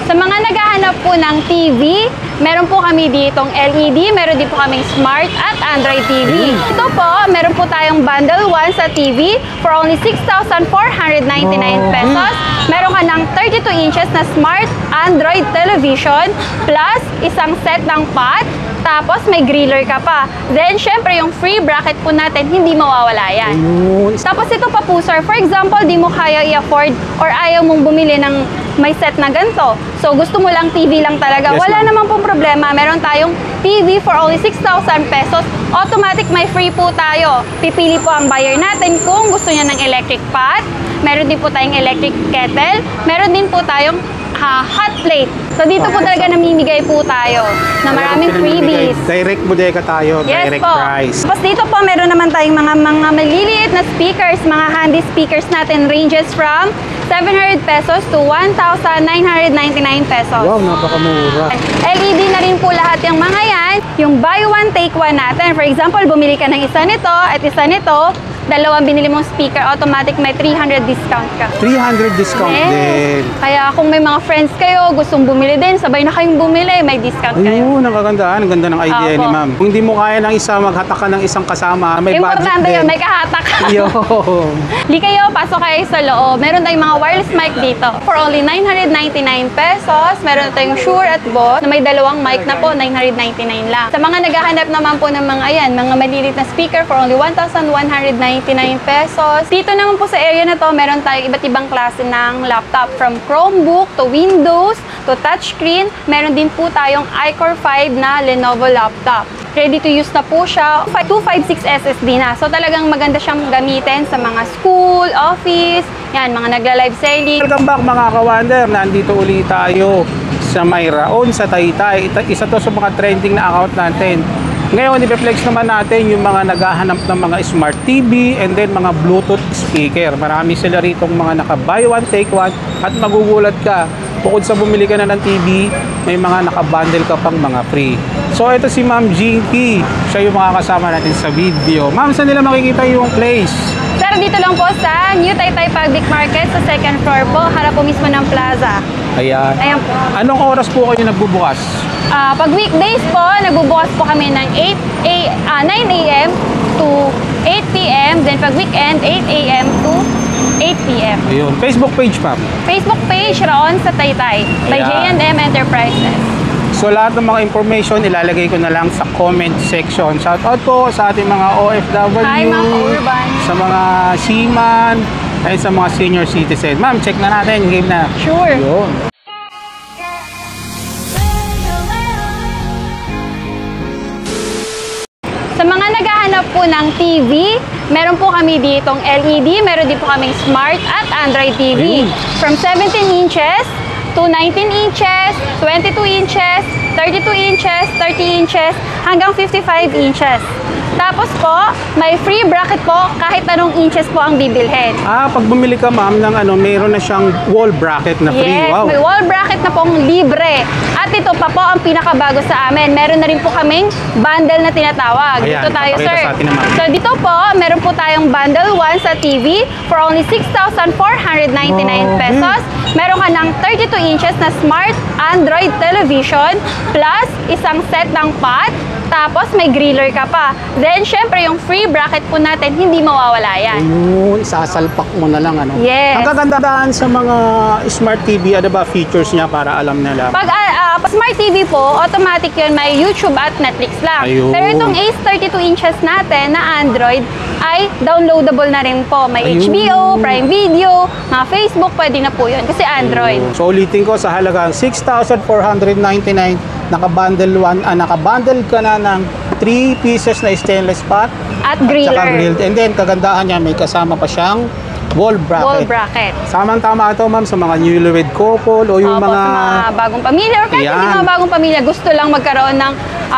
Sa mga naghahanap po ng TV, meron po kami ditong LED, meron din po kaming Smart at Android TV. Ito po, meron po tayong bundle 1 sa TV for only 6,499 pesos. Meron ka ng 32 inches na Smart Android television plus isang set ng pot. Tapos may griller ka pa. Then, syempre, yung free bracket po natin, hindi mawawala yan. Tapos ito pa po, sir. For example, di mo kaya i-afford or ayaw mong bumili ng may set na ganito. So, gusto mo lang TV lang talaga. Yes, wala naman pong problema. Meron tayong TV for only 6,000 pesos. Automatic may free po tayo. Pipili po ang buyer natin kung gusto niya ng electric pot. Meron din po tayong electric kettle. Meron din po tayong hot plate. So dito po talaga namimigay po tayo na maraming freebies. Direct bodega tayo, Yes direct po. price. Tapos dito po meron naman tayong mga maliliit na speakers, mga handy speakers natin ranges from 700 pesos to 1,999 pesos. Wow, napakamura. LED na rin po lahat yung mga yan. Yung buy one, take one natin. For example, bumili ka ng isa nito at isa nito, dalawang binili mong speaker, automatic may 300 discount ka. 300 discount din. Kaya kung may mga friends kayo, gustong bumili din, sabay na kayong bumili, may discount kayo. Ayun, nakagandaan. Ang ganda ng idea ni ma'am. Kung di mo kaya ng isa, maghatak ka ng isang kasama, may budget Importante din. yun, may kahatak. Yo. Li kayo, pasok kayo sa loob. Meron tayong mga wireless mic dito. For only 999 pesos, meron tayong Shure at Boss na may dalawang mic na po, 999 lang. Sa mga naghahanap naman po ng mga ayan, mga malilit na speaker for only 1,199 pesos. Dito naman po sa area na to, meron tayong iba't ibang klase ng laptop from Chromebook to Windows to touchscreen. Meron din po tayong iCore 5 na Lenovo laptop. Ready to use na po siya. 256 SSD na. So talagang maganda siyang gamitin sa mga school, office, yan, mga nagla-live selling. Welcome back mga ka-wonder. Nandito ulit tayo sa Mayraon, sa Taytay. Isa to sa mga trending na account natin. Ngayon, i-reflex naman natin yung mga naghahanap ng mga smart TV and then mga Bluetooth speaker. Marami sila ritong mga naka-buy one, take one at magugulat ka. Bukod sa bumili ka na ng TV, may mga naka-bundle ka pang mga free. So, ito si Ma'am Jinky. Siya yung mga kasama natin sa video. Ma'am, saan nila makikita yung place? Sir, dito lang po sa New Taytay Public Market sa second floor po, harap po mismo ng plaza. Ayan. Ayan po. Anong oras po kayo nagbubukas? Pag weekdays po, nagbubukas po kami ng 9 a.m. to 8 p.m. Then pag weekend, 8 a.m. to 8 p.m. Ayun. Facebook page, ma'am. Facebook page, Raon sa Taytay by Ayan. J&M Enterprises. So lahat ng mga information ilalagay ko na lang sa comment section. Shoutout po sa ating mga OFW, Hi, mga ka-urban. sa mga seaman, ay sa mga senior citizen. Ma'am, check na natin. Game na. Sure. Yun. Sa mga naghahanap po ng TV, meron po kami ditong LED, meron din po kaming Smart at Android TV. Ayun. From 17 inches to 19 inches, 22 inches, 32 inches, 30 inches, hanggang 55 inches. Tapos po, may free bracket po kahit anong inches po ang bibilhin. Pag bumili ka ma'am ng mayroon na siyang wall bracket na free. Yes, Wow. may wall bracket na pong libre. At ito pa po ang pinakabago sa amin. Meron na rin po kaming bundle na tinatawag. Ayan, Dito tayo, papakita sir. sa atin naman. So dito po, meron po tayong bundle 1 sa TV for only 6,499 pesos. Meron ka ng 32 inches na Smart Android television plus isang set ng pot. Tapos may griller ka pa. Then, syempre, yung free bracket po natin, hindi mawawala yan. Ayun, isasalpak mo na lang. Ano? Yes. Ang kagandaan sa mga smart TV, ano ba features niya para alam nila? Pag Smart TV po, automatic yun, may YouTube at Netflix lang. Ayun. Pero itong Ace 32 inches natin na Android ay downloadable na rin po. May Ayun. HBO, Prime Video, mga Facebook, pwede na po yun kasi Android. So ulitin ko sa halagang 6,499, naka-bundle ka na ng 3 pieces na stainless pot At saka griller. grilled. And then kagandahan niya, may kasama pa siyang wall bracket. Wall bracket. Samang-tama ito ma'am sa mga newlywed couple o yung Opo, mga sa mga bagong pamilya or kahit hindi Ayan. mga bagong pamilya, gusto lang magkaroon ng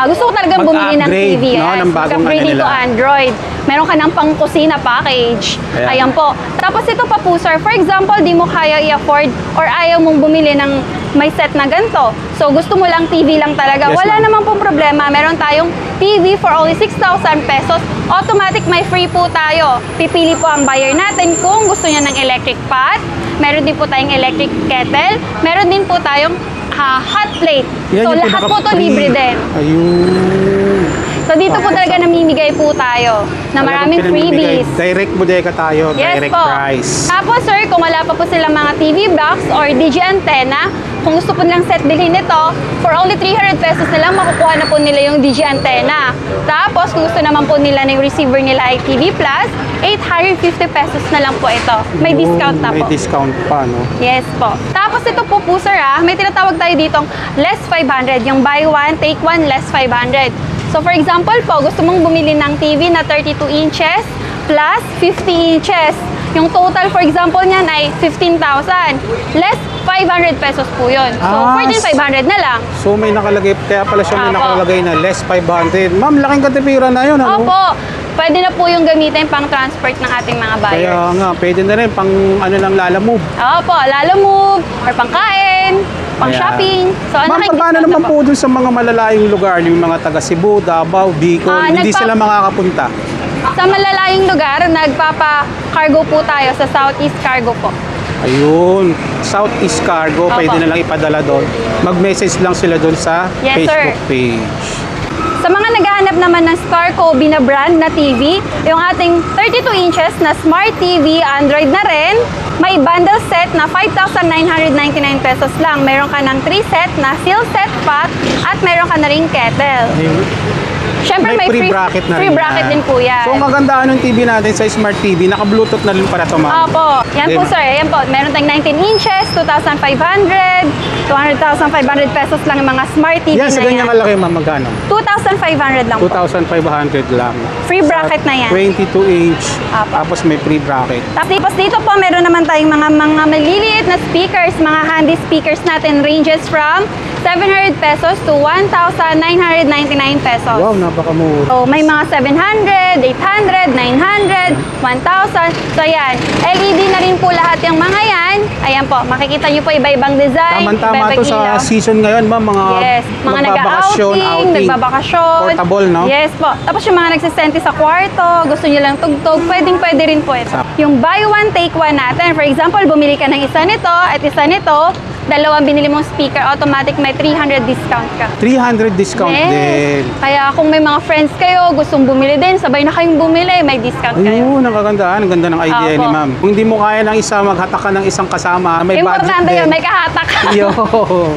gusto ko talagang bumili ng Mag-upgrade, TV. no, ng bagong Mag-upgrade ano dito nila. Android. Meron ka ng pang-kusina package. Ayan. Ayan po. Tapos ito pa po, sir. For example, di mo kaya i-afford or ayaw mong bumili ng may set na ganito. So, gusto mo lang TV lang talaga. Yes, Wala ma'am. namang pong problema. Meron tayong TV for only 6,000 pesos. Automatic may free po tayo. Pipili po ang buyer natin kung gusto niya ng electric pot. Meron din po tayong electric kettle. Meron din po tayong hot plate. Yan So yung lahat po to pinaka-free. libre din. Ayun. So dito po talaga namimigay po tayo na maraming freebies. Direct bodega tayo, Yes direct po. price. Tapos sir, kung wala pa po silang mga TV box or DG antenna, kung gusto po nilang set bilhin nito, for only 300 pesos na lang makukuha na po nila yung DG antenna. Tapos kung gusto naman po nila na yung receiver nila ay TV Plus, 850 pesos na lang po ito. May Ayun, discount na po. May discount pa, no? Yes po. Tapos ito po sir may tinatawag tayo ditong less 500. Yung buy one, take one, less 500. So for example po, gusto mong bumili ng TV na 32 inches plus 50 inches. Yung total for example niyan ay 15,000. Less 500 pesos po yun. So 14,500 na lang. So may nakalagay, kaya pala siya may Apo. nakalagay na less 500. Ma'am, laking katipira na yun, ano? Opo. Pwede na po yung gamitin pang transport ng ating mga buyers. Kaya nga, pwede na rin pang ano lang lalamove. Opo, lalamove or pangkain, pang Kaya- shopping. So ano Ma'am, paano naman po dun sa mga malalayong lugar, yung mga taga Cebu, Davao, Bicol, hindi sila makakapunta? Sa malalayong lugar, nagpapa-cargo po tayo sa Southeast Cargo po. Ayun, Southeast Cargo, Opo. pwede na lang ipadala doon. Mag-message lang sila doon sa Yes, Facebook sir. page. Sa mga naghahanap naman ng Starcoby na brand na TV, yung ating 32 inches na Smart TV, Android na rin, may bundle set na 5,999 pesos lang. Meron ka ng 3 set na seal set pot at meron ka na ring kettle. Ayun. Siyempre may free bracket yan. din po yan. So, ang kagandahan ng TV natin sa Smart TV, naka-Bluetooth na rin para ito, ma'am. Opo. Yan po Diba? sir. Yan po. Meron tayong 19 inches, 2,500, 200,500 pesos lang yung mga Smart TV Yan, sa na ganyan yan. kalaki, ma'am, magkano? 2,500 lang po. 2,500 lang. Free bracket na yan. 22 inch, Apo. tapos may free bracket. Tapos dito po, meron naman tayong mga maliliit na speakers, mga handy speakers natin, ranges from 700 pesos to 1,999 pesos. Wow, napakamura. So, may mga 700, 800, 900, 1,000. So, ayan. LED na rin po lahat yung mga yan. Ayan po, makikita nyo po iba-ibang design. Tama-tama iba-ibang to sa ilaw. season ngayon, ma'am, mga Yes, mga magbabakasyon, nag-outing, nagbabakasyon. Portable, no? Yes po. Tapos yung mga nagsisenti sa kwarto, gusto nyo lang tugtog, pwede rin po ito. Sakto. Yung buy one, take one natin. For example, bumili ka ng isa nito at isa nito, dalawang binili mong speaker, automatic may 300 discount ka. 300 discount din. Kaya kung may mga friends kayo, gustong bumili din, sabay na kayong bumili, may discount kayo. Ayun, ang kagandahan. Ang ganda ng idea Opo. ni ma'am. Kung hindi mo kaya ng isa, maghatak ka ng isang kasama. May budget Importante din. yun, may kahatak. Yun.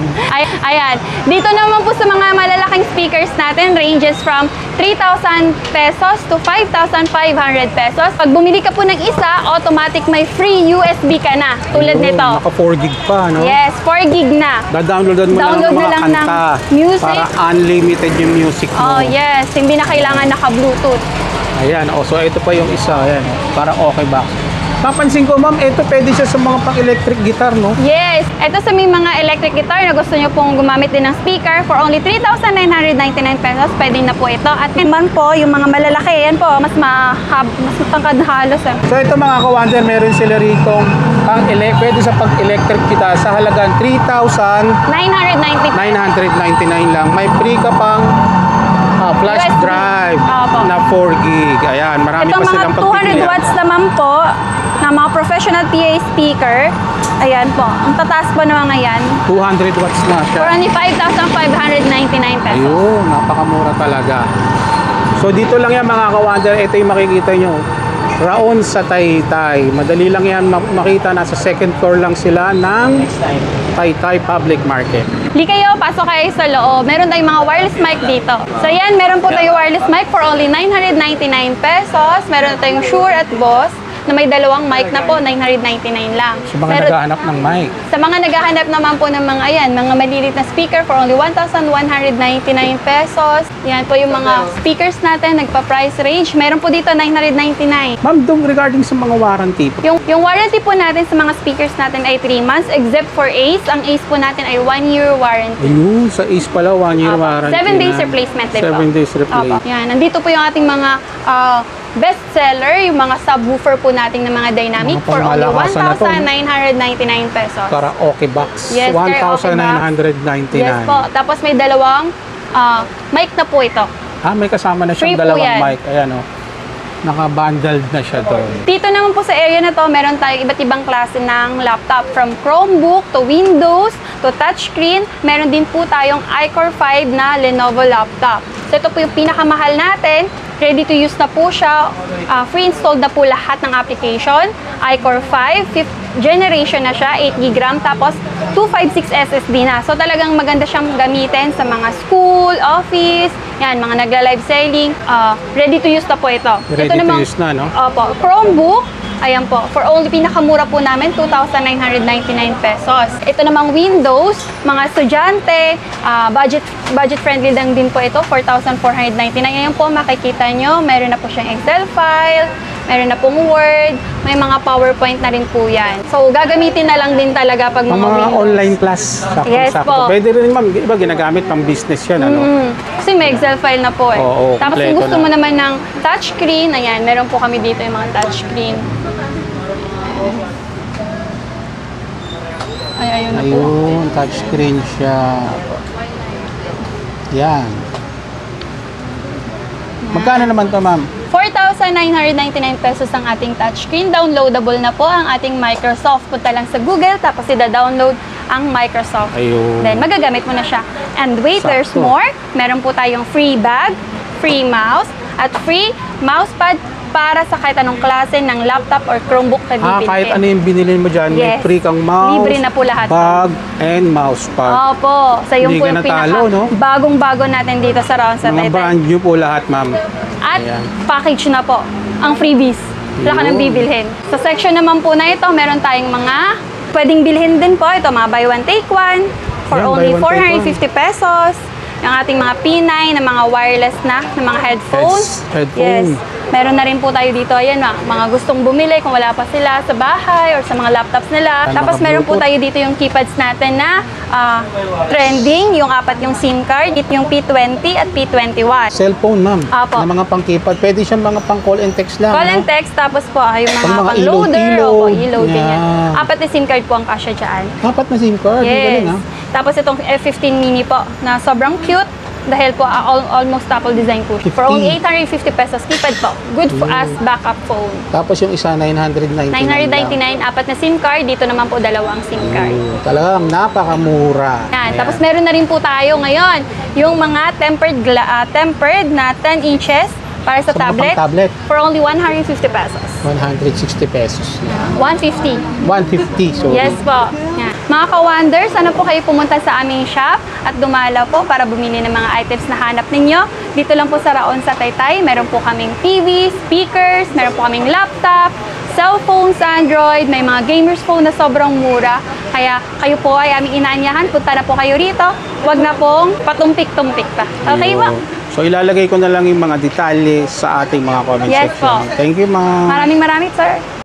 Ayan. Dito naman po sa mga malalaking speakers natin, ranges from 3,000 pesos to 5,500 pesos. Pag bumili ka po ng isa, automatic may free USB ka na, tulad Ayun, nito. Naka 4 gig pa, no? Yes, 4 gig na. Da-downloadan mo Download lang na ang lang mga ng kanta music. para unlimited yung music mo. Oh, yes. Hindi na kailangan naka-Bluetooth. Ayan, so ito pa yung isa. Ayan, para okay box. Napansin ko, ma'am, ito pwede siya sa mga pang-electric guitar, no? Yes. Ito sa may mga electric guitar na gusto nyo pong gumamit din ng speaker for only 3,999 pesos, pwede na po ito. At naman po, yung mga malalaki, yan po, mas matangkad na halos. So ito mga ka-wonder, meron sila rito pwede sa pag-electric guitar sa halagang 990 3,999 lang. May free ka pang flash USB. drive Opo. na 4 gig. Ayan, marami Ito pa mga silang 200 pagpipilian. watts naman po na mga professional PA speaker. Ayan po. Ang tataas po ng mga yan. 200 watts na siya. For only 5,599 pesos. Ayun, napakamura talaga. So dito lang yan mga ka-wonder, ito yung makikita nyo. Raon sa Taytay. Madali lang yan makita, nasa second floor lang sila ng Taytay Public Market. Hindi kayo, pasok kayo sa loob. Meron tayong mga wireless mic dito. So yan, meron po tayong wireless mic for only 999 pesos. Meron tayong Shure at Boss na may dalawang mic na po, 999 lang. Sa mga naghahanap ng mic. Sa mga naghahanap naman po ng mga ayan, mga malilit na speaker for only 1,199 pesos. Yan po yung mga speakers natin, nagpa-price range. Meron po dito 999. Ma'am, regarding sa mga warranty po. Yung warranty po natin sa mga speakers natin ay 3 months, except for Ace. Ang Ace po natin ay 1 year warranty. Ayun, sa Ace pala, 1 year Opo. warranty 7 days na. replacement din po. 7 days replacement. Opo. Yan, nandito po yung ating mga best seller, yung mga subwoofer po nating ng mga dynamic Mga for only pangmalakasan na to. 1,999 pesos. Karaoke box. Yes, karaoke box. 1,999. Yes po. Tapos may dalawang mic na po ito. May kasama na Free siyang po dalawang yan. mic. Ayan, oh. Naka-bundled na siya doon. Dito naman po sa area na to, meron tayong iba't ibang klase ng laptop. From Chromebook to Windows to touchscreen. Meron din po tayong iCore 5 na Lenovo laptop. So ito po yung pinakamahal natin. Ready to use na po siya. Free installed na po lahat ng application. iCore 5, 5th generation na siya, 8GB RAM, tapos 256 SSD na. So talagang maganda siyang gamitin sa mga school, office, yan, mga nagla-live selling. Ready to use na po ito. Ready to use na, no? Opo. Chromebook, ayan po, for only pinakamura po namin, 2,999 pesos. Ito namang Windows, mga estudyante, budget friendly lang din po ito, 4,499. Ayan po, makikita nyo, meron na po siyang Excel file, meron na pong Word, may mga PowerPoint na rin po yan. So, gagamitin na lang din talaga pag mga Mga Windows. online class. Yes po. Pwede rin, ma'am. Iba, ginagamit pang business yan, ano? Kasi may Excel file na po eh. Oo, Tapos kung kompleto gusto na. mo naman ng touchscreen, ayan, meron po kami dito yung mga touchscreen. Ay, ayun na po. Ayun, touchscreen siya. Yan. Magkano naman to, ma'am? 4,999 pesos ang ating touchscreen. Downloadable na po ang ating Microsoft. Punta lang sa Google, tapos ida-download ang Microsoft. Ayun. Then, magagamit mo na siya. And wait, there's Sakto. more. Meron po tayong free bag, free mouse, at free mousepad para sa kahit anong klase ng laptop or Chromebook na bibilhin. Kahit ano yung binili mo dyan, may Yes. free kang mouse, Libre na po lahat. bag, and mousepad. Opo. So, yung Hindi po ka yung natalo, no? bagong-bago natin dito sa Round sa Mga Taytay. brand new po lahat, ma'am. At Ayan. package na po ang freebies. Wala ka nang Yun. bibilhin. Sa section naman po na ito, meron tayong mga pwedeng bilhin din po. Ito, mga buy one, take one for Yan, only buy one, take 450 pesos. Yung ating mga P9 na mga wireless na mga headphones. Headphone. Yes. Meron na rin po tayo dito. Ayan, mga gustong bumili kung wala pa sila sa bahay or sa mga laptops nila. Ay, Tapos mga meron po Bluetooth. tayo dito yung keypads natin na trending. Yung 4 yung SIM card. Yung P20 at P21. Cellphone, ma'am. Apo. Na mga pang-keypad. Pwede siyang mga pang-call and text lang. Call no? and text, tapos po yung Pang mga mga pang-loader. ilaw-ilaw. Opo, ilaw din yan. Yan. 4 na SIM card po ang kasya dyan. Dapat na SIM card. Ang Yes. galing, ha? Tapos itong F15 mini po na sobrang cute. Dahil po almost Apple design po. For 50. only 850 pesos keypad po. Good for as backup phone. Tapos yung isa, 999 999, 4 na SIM card. Dito naman po 2 SIM card. Talagang napakamura. Yan. Ayan. Tapos meron na rin po tayo ngayon yung mga tempered na 10 inches para sa Sa mga tablet. pang-tablet. For only 150 pesos. 160 pesos. Yan. 150. 150. So, Yes po. Yan. Mga ka-wonder, sana po kayo pumunta sa aming shop at dumalaw po para bumili ng mga items na hanap ninyo. Dito lang po sa Raon sa Taytay. Meron po kaming TV, speakers, meron po kaming laptop, cellphones, Android, may mga gamers phone na sobrang mura. Kaya kayo po ay aming inaanyahan. Punta na po kayo rito. Huwag na pong patumpik-tumpik pa. Okay ba? So, ilalagay ko na lang yung mga detalye sa ating mga comment Yes section. po. Thank you, ma'am. Maraming sir.